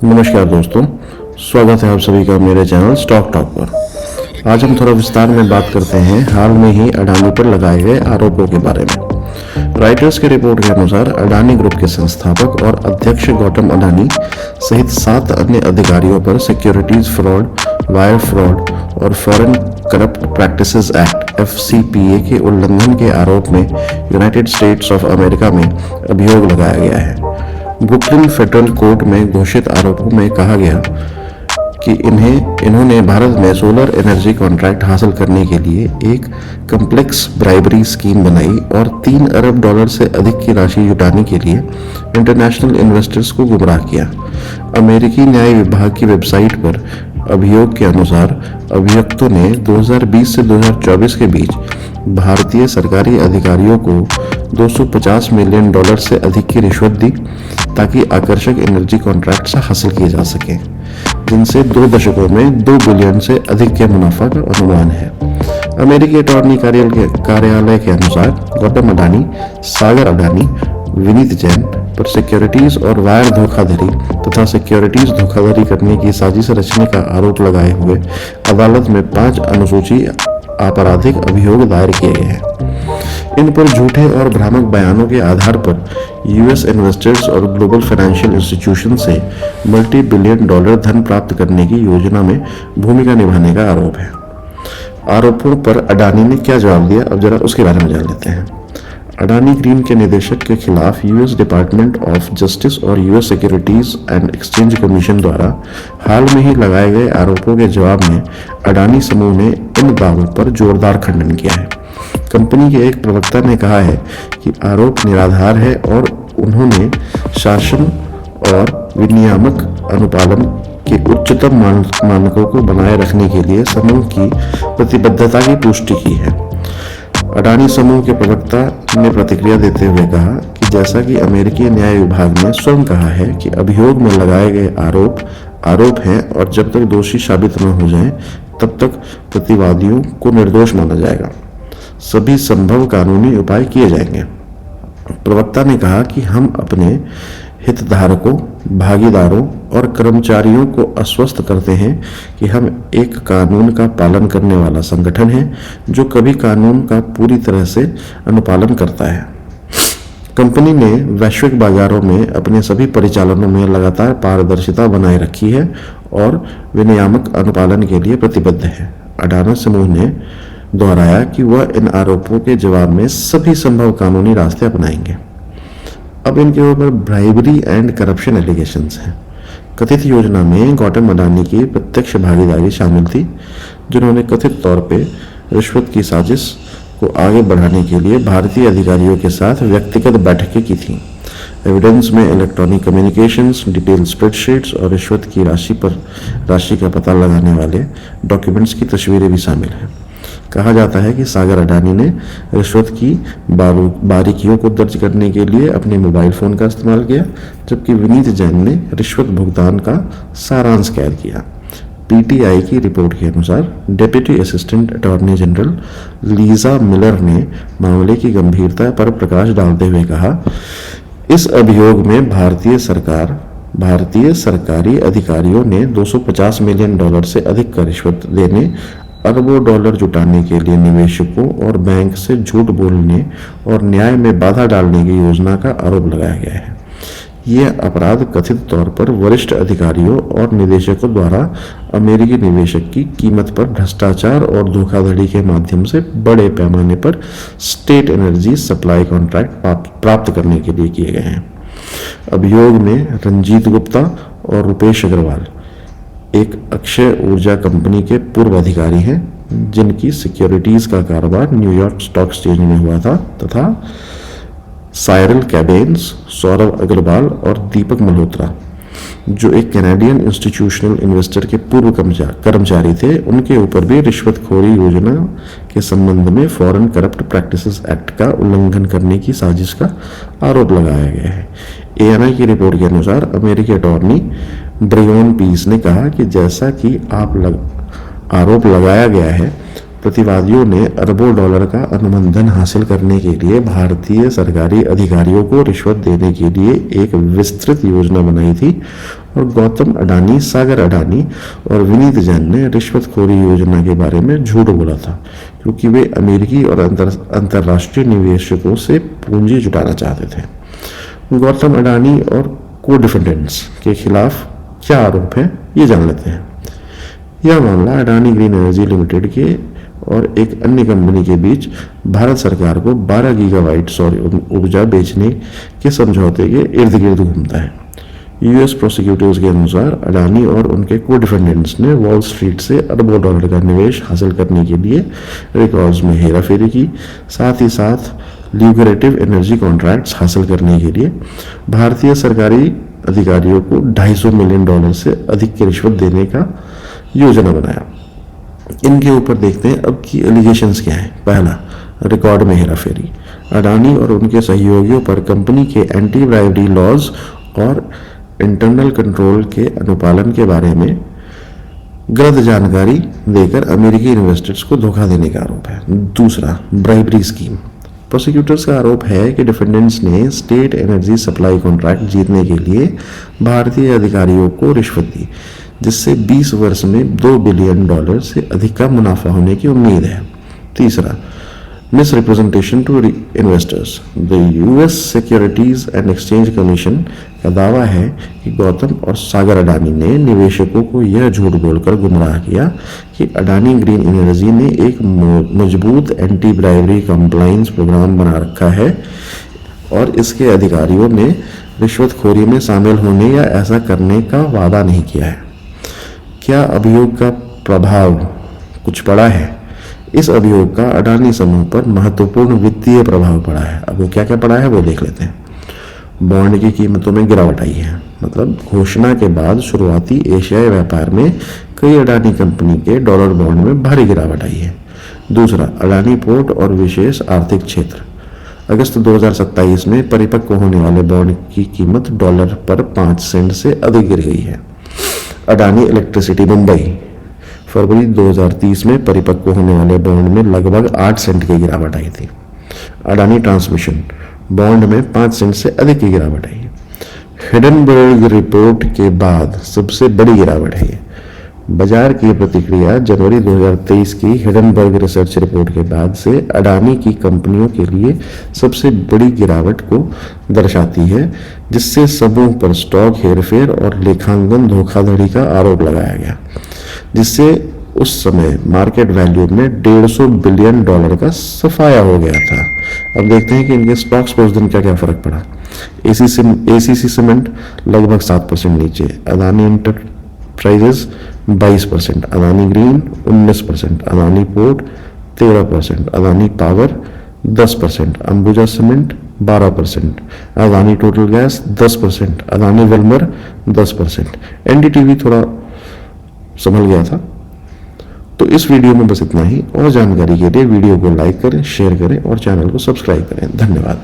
नमस्कार दोस्तों, स्वागत है आप सभी का मेरे चैनल स्टॉक टॉक पर। आज हम थोड़ा विस्तार में बात करते हैं हाल में ही अडानी पर लगाए गए आरोपों के बारे में। राइटर्स की रिपोर्ट के अनुसार अडानी ग्रुप के संस्थापक और अध्यक्ष गौतम अडानी सहित 7 अन्य अधिकारियों पर सिक्योरिटीज फ्रॉड, वायर फ्रॉड और foreign corrupt practices act (FCPA) के उल्लंघन के आरोप में यूनाइटेड स्टेट्स ऑफ अमेरिका में अभियोग लगाया गया है। ब्रुकलिन फेडरल कोर्ट में घोषित आरोपों में कहा गया कि इन्होंने भारत में सोलर एनर्जी कॉन्ट्रैक्ट हासिल करने के लिए एक कॉम्प्लेक्स ब्राइबरी स्कीम बनाई और $3 अरब से अधिक की राशि जुटाने के लिए इंटरनेशनल इन्वेस्टर्स को गुमराह किया। अमेरिकी न्याय विभाग की वेबसाइट पर अभियोग के अनुसार अभियुक्तों ने 2020 से 2024 के बीच भारतीय सरकारी अधिकारियों को $250 मिलियन से अधिक की रिश्वत दी ताकि आकर्षक एनर्जी कॉन्ट्रैक्ट्स हासिल किए जा सकें, जिनसे 2 दशकों में $2 बिलियन से अधिक के मुनाफा का अनुमान है। अमेरिकी अटॉर्नी कार्यालय के अनुसार गौतम अडानी, सागर अडानी, विनीत जैन पर सिक्योरिटीज और वायर धोखाधड़ी तथा सिक्योरिटीज धोखाधड़ी करने की साजिश रचने का आरोप लगाए हुए अदालत में 5 अनुसूची आपराधिक अभियोग दायर किए गए हैं। इन पर झूठे और भ्रामक बयानों के आधार पर यूएस इन्वेस्टर्स और ग्लोबल फाइनेंशियल इंस्टीट्यूशन से $multi-billion धन प्राप्त करने की योजना में भूमिका निभाने का आरोप है। आरोपों पर अडानी ने क्या जवाब दिया, अब जरा उसके बारे में जान लेते हैं। अडानी ग्रीन के निदेशक के खिलाफ यूएस डिपार्टमेंट ऑफ जस्टिस और US securities and exchange commission द्वारा हाल में ही लगाए गए आरोपों के जवाब में अडानी समूह ने इन दावों पर जोरदार खंडन किया है। कंपनी के एक प्रवक्ता ने कहा है कि आरोप निराधार है और उन्होंने शासन और विनियामक अनुपालन के उच्चतम मानकों को बनाए रखने के लिए समूह की प्रतिबद्धता की पुष्टि की है। अडानी समूह के प्रवक्ता ने प्रतिक्रिया देते हुए कहा कि जैसा कि अमेरिकी न्याय विभाग ने स्वयं कहा है कि अभियोग में लगाए गए आरोप हैं और जब तक दोषी साबित न हो जाएं, तब तक प्रतिवादियों को निर्दोष माना जाएगा। सभी संभव कानूनी उपाय किए जाएंगे। प्रवक्ता ने कहा कि हम अपने हितधारकों, भागीदारों और कर्मचारियों को आश्वस्त करते हैं कि हम एक कानून का पालन करने वाला संगठन है जो कभी कानून का पूरी तरह से अनुपालन करता है। कंपनी ने वैश्विक बाजारों में अपने सभी परिचालनों में लगातार पारदर्शिता बनाए रखी है और विनियामक अनुपालन के लिए प्रतिबद्ध है। अडानी समूह ने दोहराया कि वह इन आरोपों के जवाब में सभी संभव कानूनी रास्ते अपनाएंगे। अब इनके ऊपर ब्राइबरी एंड करप्शन एलिगेशंस हैं। कथित योजना में गौतम अडानी की प्रत्यक्ष भागीदारी शामिल थी, जिन्होंने कथित तौर पर रिश्वत की साजिश को आगे बढ़ाने के लिए भारतीय अधिकारियों के साथ व्यक्तिगत बैठकें की थीं। एविडेंस में इलेक्ट्रॉनिक कम्युनिकेशंस, डिटेल स्प्रेडशीट्स और रिश्वत की राशि का पता लगाने वाले डॉक्यूमेंट्स की तस्वीरें भी शामिल हैं। कहा जाता है कि सागर अडानी ने रिश्वत की बारीकियों को दर्ज करने के लिए अपने मोबाइल फोन का इस्तेमाल किया, जबकि विनीत जैन ने रिश्वत भुगतान का सारांश कैद किया। पीटीआई की रिपोर्ट के अनुसार deputy assistant attorney general Lisa Miller ने मामले की गंभीरता पर प्रकाश डालते हुए कहा, इस अभियोग में भारतीय सरकारी अधिकारियों ने $250 मिलियन से अधिक का रिश्वत देने, अरबों डॉलर जुटाने के लिए निवेशकों और बैंक से झूठ बोलने और न्याय में बाधा डालने की योजना का आरोप लगाया गया है। यह अपराध कथित तौर पर वरिष्ठ अधिकारियों और निदेशकों द्वारा अमेरिकी निवेशक की कीमत पर भ्रष्टाचार और धोखाधड़ी के माध्यम से बड़े पैमाने पर स्टेट एनर्जी सप्लाई कॉन्ट्रैक्ट प्राप्त करने के लिए किए गए हैं। अभियोग में रंजीत गुप्ता और रुपेश अग्रवाल एक अक्षय ऊर्जा कंपनी के पूर्व अधिकारी हैं, जिनकी सिक्योरिटीज का कारोबार न्यूयॉर्क स्टॉक एक्सचेंज में हुआ था, तथा साइरल कैबेन्स, सौरभ अग्रवाल और दीपक मल्होत्रा, जो एक कैनेडियन इंस्टीट्यूशनल इन्वेस्टर के पूर्व कर्मचारी थे, उनके ऊपर भी रिश्वतखोरी योजना के संबंध में फॉरेन करप्ट प्रैक्टिसेस एक्ट का उल्लंघन करने की साजिश का आरोप लगाया गया है। एएनआई की रिपोर्ट के अनुसार अमेरिकी अटॉर्नी ब्रियोन पीस ने कहा कि जैसा कि आरोप लगाया गया है, प्रतिवादियों ने अरबों डॉलर का अनुबंधन हासिल करने के लिए भारतीय सरकारी अधिकारियों को रिश्वत देने के लिए एक विस्तृत योजना बनाई थी और गौतम अडानी, सागर अडानी और विनीत जैन ने रिश्वतखोरी योजना के बारे में झूठ बोला था, क्योंकि वे अमेरिकी और अंतर्राष्ट्रीय निवेशकों से पूंजी जुटाना चाहते थे। गौतम अडानी और को डिफेंडेंट्स के खिलाफ क्या आरोप है, ये जान लेते हैं। यह मामला अडानी ग्रीन एनर्जी लिमिटेड के और एक अन्य कंपनी के बीच भारत सरकार को 12 गीगावाट सौर ऊर्जा बेचने के समझौते के इर्द गिर्द घूमता है। यूएस प्रोसिक्यूटर्स के अनुसार अडानी और उनके को डिफेंडेंट्स ने वॉल स्ट्रीट से अरबों डॉलर का निवेश हासिल करने के लिए रिकॉर्ड्स में हेराफेरी की, साथ ही साथ ल्यूक्रेटिव एनर्जी कॉन्ट्रैक्ट्स हासिल करने के लिए भारतीय सरकारी अधिकारियों को $250 मिलियन से अधिक की रिश्वत देने का योजना बनाया। इनके ऊपर देखते हैं अब की एलिगेशंस क्या है। पहला, रिकॉर्ड में हेराफेरी। अडानी और उनके सहयोगियों पर कंपनी के एंटी ब्राइबरी लॉज और इंटरनल कंट्रोल के अनुपालन के बारे में गलत जानकारी देकर अमेरिकी इन्वेस्टर्स को धोखा देने का आरोप है। दूसरा, ब्राइबरी स्कीम। प्रोसिक्यूटर्स का आरोप है कि डिफेंडेंट्स ने स्टेट एनर्जी सप्लाई कॉन्ट्रैक्ट जीतने के लिए भारतीय अधिकारियों को रिश्वत दी, जिससे 20 वर्ष में $2 बिलियन से अधिक का मुनाफा होने की उम्मीद है। तीसरा, misrepresentation to investors. The US securities and exchange commission का दावा है कि गौतम और सागर अडानी ने निवेशकों को यह झूठ बोलकर गुमराह किया कि अडानी ग्रीन एनर्जी ने एक मजबूत एंटी ब्राइबरी कंप्लायंस प्रोग्राम बना रखा है और इसके अधिकारियों ने रिश्वतखोरी में शामिल होने या ऐसा करने का वादा नहीं किया है। क्या अभियोग का प्रभाव कुछ पड़ा है? इस अभियोग का अडानी समूह पर महत्वपूर्ण वित्तीय प्रभाव पड़ा है। अब वो क्या क्या पड़ा है वो देख लेते हैं। बॉन्ड की कीमतों में गिरावट आई है, मतलब घोषणा के बाद शुरुआती एशियाई व्यापार में कई अडानी कंपनी के डॉलर बॉन्ड में भारी गिरावट आई है। दूसरा, अडानी पोर्ट और विशेष आर्थिक क्षेत्र। अगस्त 2027 में परिपक्व होने वाले बॉन्ड की कीमत डॉलर पर 5 सेंट से अधिक गिर गई है। अडानी इलेक्ट्रिसिटी मुंबई। फरवरी 2030 में परिपक्व होने वाले बॉन्ड में लगभग 8 सेंट की गिरावट आई थी। अडानी ट्रांसमिशन बॉन्ड में 5 सेंट से अधिक की गिरावट आई है। हिडनबर्ग रिपोर्ट के बाद सबसे बड़ी गिरावट है। बाजार की प्रतिक्रिया जनवरी 2023 की हिडनबर्ग रिसर्च रिपोर्ट के बाद से अडानी की कंपनियों के लिए सबसे बड़ी गिरावट को दर्शाती है, जिससे समूह पर स्टॉक हेरफेर और लेखांकन धोखाधड़ी का आरोप लगाया गया, जिससे उस समय मार्केट वैल्यू में $150 बिलियन का सफाया हो गया था। अब देखते हैं कि इनके स्टॉक्स पर उस दिन क्या क्या फर्क पड़ा। एसीसी सीमेंट लगभग 7% नीचे, Adani enterprises 22%, Adani green 19%, Adani port 13%, Adani power 10%, Ambuja cement 12%, Adani total gas 10%, Adani Wilmer 10%। NDTV थोड़ा संभल गया था। तो इस वीडियो में बस इतना ही। और जानकारी के लिए वीडियो को लाइक करें, शेयर करें और चैनल को सब्सक्राइब करें। धन्यवाद।